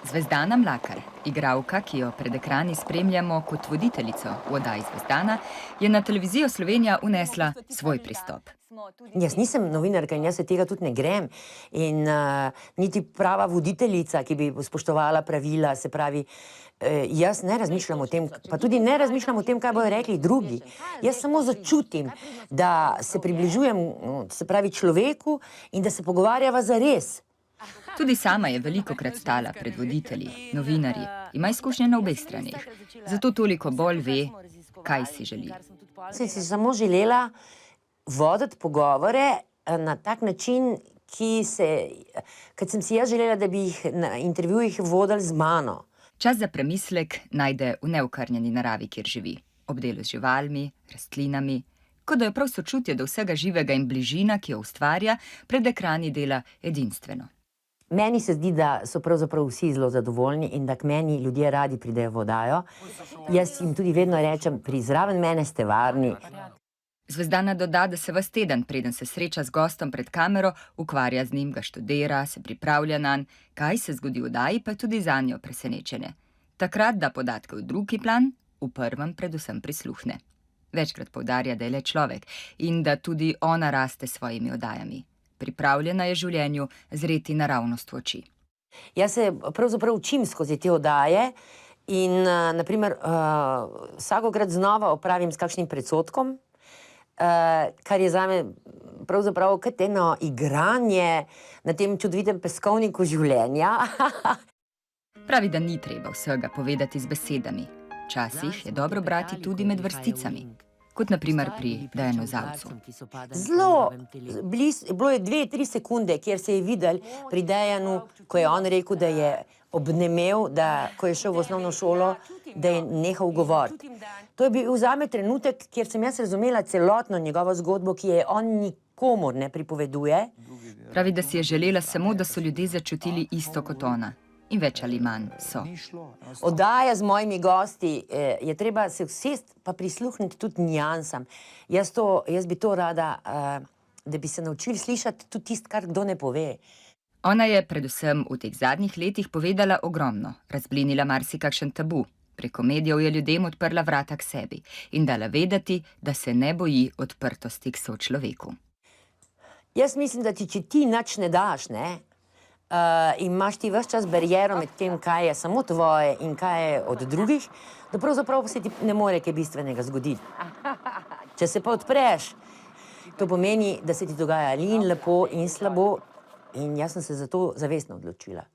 Zvezdana Mlakar, igralka, ki jo pred ekrani spremljamo kot voditeljico v oddaji Zvezdana, je na televizijo Slovenija unesla svoj pristop. Jaz nisem novinarka in jaz se tega tudi ne grem. In niti prava voditeljica, ki bi spoštovala pravila, se pravi, jaz ne razmišljam o tem, pa tudi ne razmišljam o tem, kaj bodo rekli drugi. Jaz samo začutim, da se približujem, se pravi, človeku in da se pogovarjava zares. Tudi sama je velikokrat stala pred voditelji, novinarji, ima izkušnje na obeh straneh, zato toliko bolj ve, kaj si želi. Sem si samo želela voditi pogovore na tak način, kad sem si jaz želela, da bi jih na intervjujih vodili z mano. Čas za premislek najde v neokrnjeni naravi, kjer živi, ob delu z živalmi, rastlinami, kot da je prav sočutje do vsega živega in bližina, ki jo ustvarja, pred ekrani dela edinstveno. Meni se zdi, da so pravzaprav vsi zelo zadovoljni in da k meni ljudje radi pridejo v oddajo. Jaz jim tudi vedno rečem, zraven mene ste varni. Zvezdana doda, da se ves teden, preden se sreča z gostom pred kamero, ukvarja z njim, ga študira, se pripravlja nanj, kaj se zgodi v oddaji, pa tudi zanjo presenečenje. Takrat da podatke v drugi plan, v prvem predvsem prisluhne. Večkrat poudarja, da je le človek in da tudi ona raste s svojimi oddajami. Pripravljena je življenju zreti naravnost v oči. Jaz se pravzaprav učim skozi te oddaje in naprimer vsakokrat znova opravim s kakšnim predsodkom, kar je zame pravzaprav kot eno igranje na tem čudovitem peskovniku življenja. Pravi, da ni treba vsega povedati z besedami. Včasih je dobro brati tudi med vrsticami, kot naprimer pri Dejanu Zavcu. Zelo bilo je 2-3 sekunde, kjer se je videl pri Dejanu, ko je on rekel, da je obnemel, da ko je šel v osnovno šolo, da je nehal govoriti. To je bil zame trenutek, kjer sem jaz razumela celotno njegovo zgodbo, ki je on nikomur ne pripoveduje. Pravi, da si je želela samo, da so ljudje začutili isto kot ona. In več ali manj so. Oddaja z mojimi gosti, je treba se usesti pa prisluhniti tudi niansam. Jaz bi to rada, da bi se naučili slišati tudi tisto, kar kdo ne pove. Ona je predvsem v teh zadnjih letih povedala ogromno, razblinila marsikakšen tabu. Preko medijev je ljudem odprla vrata k sebi in dala vedeti, da se ne boji odprtosti k sočloveku. Jaz mislim, da če ti nič ne daš, in imaš ti ves čas bariero med tem, kaj je samo tvoje in kaj je od drugih, da pravzaprav se ti ne more kaj bistvenega zgoditi. Če se pa odpreš, to pomeni, da se ti dogaja in lepo in slabo in jaz sem se za to zavestno odločila.